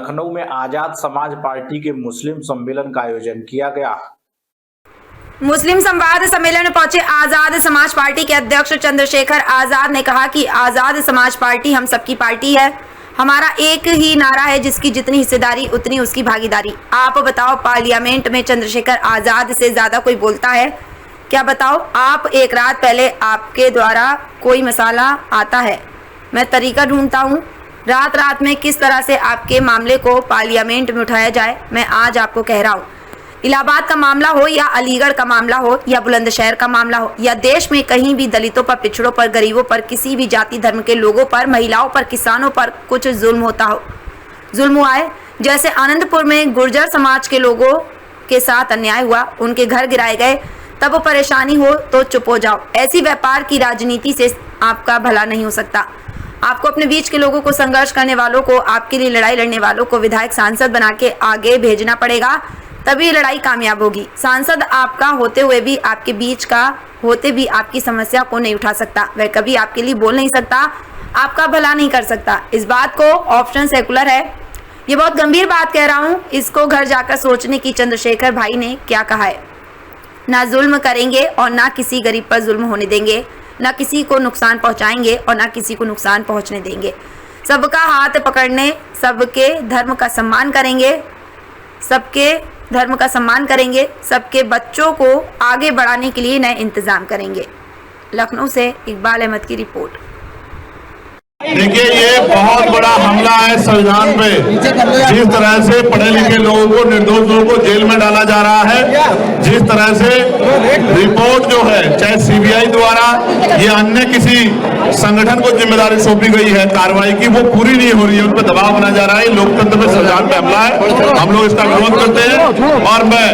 लखनऊ में आजाद समाज पार्टी के मुस्लिम सम्मेलन का आयोजन किया गया। मुस्लिम संवाद सम्मेलन में पहुंचे आजाद समाज पार्टी के अध्यक्ष चंद्रशेखर आजाद ने कहा कि आजाद समाज पार्टी हम सबकी पार्टी है। हमारा एक ही नारा है, जिसकी जितनी हिस्सेदारी उतनी उसकी भागीदारी। आप बताओ, पार्लियामेंट में चंद्रशेखर आजाद से ज्यादा कोई बोलता है क्या? बताओ आप, एक रात पहले आपके द्वारा कोई मसाला आता है, मैं तरीका ढूंढता हूँ रात रात में किस तरह से आपके मामले को पार्लियामेंट में उठाया जाए। मैं आज आपको कह रहा हूँ, इलाहाबाद का मामला हो या अलीगढ़ का मामला हो या बुलंदशहर का मामला हो या देश में कहीं भी दलितों पर, पिछड़ों पर, गरीबों पर, किसी भी जाति धर्म के लोगों पर, महिलाओं पर, किसानों पर कुछ जुल्म होता हो, जुल्म हुआ है, जैसे आनंदपुर में गुर्जर समाज के लोगों के साथ अन्याय हुआ, उनके घर गिराए गए, तब वो परेशानी हो तो चुप हो जाओ। ऐसी व्यापार की राजनीति से आपका भला नहीं हो सकता। आपको अपने बीच के लोगों को, संघर्ष करने वालों को, आपके लिए लड़ाई लड़ने वालों को विधायक सांसद बना के आगे भेजना पड़ेगा, तभी लड़ाई कामयाब होगी। सांसद आपका होते हुए भी, आपके बीच का होते भी आपकी समस्या को नहीं उठा सकता, वह कभी आपके लिए बोल नहीं सकता, आपका भला नहीं कर सकता। इस बात को ऑप्शन सेकुलर है, ये बहुत गंभीर बात कह रहा हूँ, इसको घर जाकर सोचने की चंद्रशेखर भाई ने क्या कहा है। ना जुल्म करेंगे और ना किसी गरीब पर जुल्म होने देंगे, ना किसी को नुकसान पहुंचाएंगे और ना किसी को नुकसान पहुंचने देंगे। सबका हाथ पकड़ने, सबके धर्म का सम्मान करेंगे, सबके धर्म का सम्मान करेंगे, सबके बच्चों को आगे बढ़ाने के लिए नए इंतजाम करेंगे। लखनऊ से इकबाल अहमद की रिपोर्ट। देखिए, ये बहुत बड़ा हमला है संविधान पे। जिस तरह से पढ़े लिखे लोगों को, निर्दोष लोगों को जेल में डाला जा रहा है, जिस तरह से रिपोर्ट जो है, चाहे सीबीआई द्वारा या अन्य किसी संगठन को जिम्मेदारी सौंपी गई है कार्रवाई की, वो पूरी नहीं हो रही है, उन पर दबाव बनाया जा रहा है। लोकतंत्र में संविधान पे हमला है, हम लोग इसका विरोध करते हैं और मैं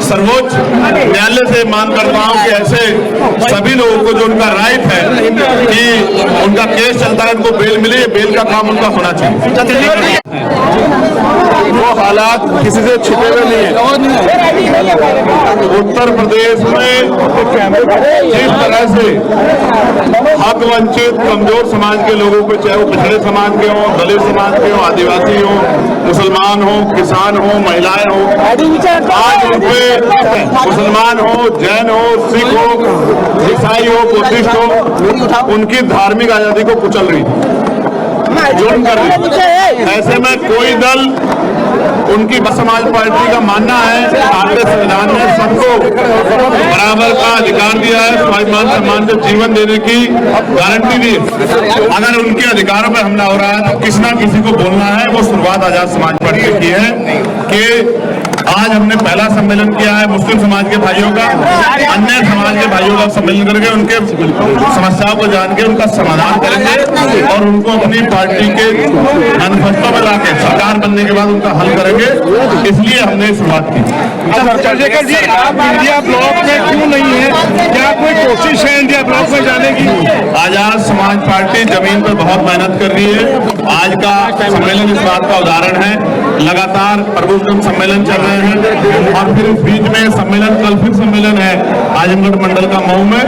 सर्वोच्च न्यायालय से मांग करता हूँ कि ऐसे सभी लोगों को जो उनका राइट है कि उनका केस चलता है, उनको बेल मिले, बेल का काम उनका होना चाहिए। वो हालात किसी से छिपे हुए नहीं है। उत्तर प्रदेश में जिस तरह से हक वंचित कमजोर समाज के लोगों पे, चाहे वो पिछड़े समाज के हों, दलित समाज के हों, आदिवासी हों, मुसलमान हों, किसान हों, महिलाएं हों, आज उन पे मुसलमान हो, जैन हो, सिख हो, ईसाई हो, बुद्धिस्ट हो, उनकी धार्मिक आजादी को कुचल रही है, जुर्म कर रही है। ऐसे में कोई दल, उनकी समाज पार्टी का मानना है भारतीय संविधान ने सबको बराबर का अधिकार दिया है, स्वाभिमान सम्मान से जीवन देने की गारंटी दी है। अगर उनके अधिकारों पर हमला हो रहा है तो किसी ना किसी को बोलना है। वो शुरुआत आजाद समाज पार्टी की है कि आज हमने पहला सम्मेलन किया है मुस्लिम समाज के भाइयों का, अन्य समाज के भाइयों का सम्मेलन करके उनके समस्याओं को जान के उनका समाधान करेंगे और उनको अपनी पार्टी के मैनिफेस्टो में लाके सरकार बनने के बाद उनका हल करेंगे। इसलिए हमने शुरुआत की। चंद्रशेखर जी, आप इंडिया ब्लॉक में क्यों नहीं है? क्या कोई कोशिश है इंडिया ब्लॉक में जाने की? आजाद समाज पार्टी जमीन पर बहुत मेहनत कर रही है। आज का सम्मेलन इस बात का उदाहरण है। लगातार प्रबुद्धम सम्मेलन चल रहे हैं और फिर इस बीच में सम्मेलन, कल फिर सम्मेलन है आजमगढ़ मंडल का मऊ में।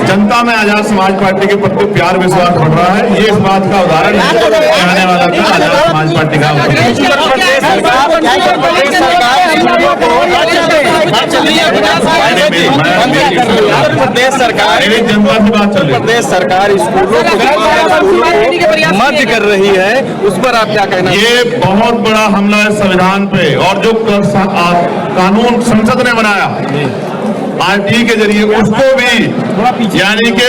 जनता में आजाद समाज पार्टी के प्रति प्यार विश्वास बढ़ रहा है, ये इस बात का उदाहरण है। आने वाला था आजाद समाज पार्टी का प्रदेश सरकार, जनता की बात चल रही है। प्रदेश सरकार स्कूलों को मर्ज कर रही है, उस पर आप क्या कहना? ये बहुत बड़ा हमला है संविधान पे। और जो कानून संसद ने बनाया पार्टी के जरिए, उसको भी, यानी कि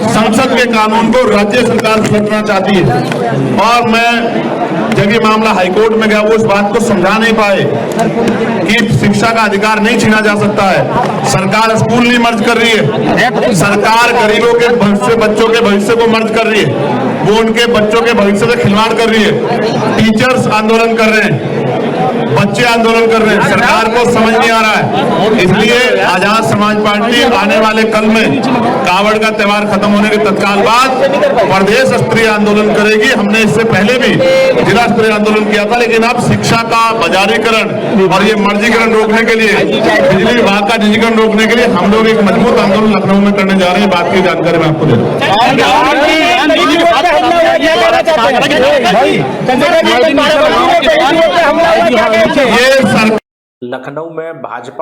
संसद के कानून को राज्य सरकार करना चाहती है। और मैं जब ये मामला हाईकोर्ट में गया, वो इस बात को समझा नहीं पाए कि शिक्षा का अधिकार नहीं छीना जा सकता है। सरकार स्कूल नहीं मर्ज कर रही है, सरकार गरीबों के भविष्य, बच्चों के भविष्य को मर्ज कर रही है, वो उनके बच्चों के भविष्य से खिलवाड़ कर रही है। टीचर्स आंदोलन कर रहे हैं, बच्चे आंदोलन कर रहे हैं, सरकार को समझ नहीं आ रहा है। इसलिए आजाद समाज पार्टी आने वाले कल में कावड़ का त्यौहार खत्म होने के तत्काल बाद प्रदेश स्तरीय आंदोलन करेगी। हमने इससे पहले भी जिला स्तरीय आंदोलन किया था, लेकिन अब शिक्षा का बाजारीकरण और ये मर्जीकरण रोकने के लिए, बिजली विभाग का निजीकरण रोकने के लिए हम लोग एक मजबूत आंदोलन लखनऊ में करने जा रहे हैं। बात की जानकारी मैं आपको दे दूं। ये सरकार लखनऊ में भाजपा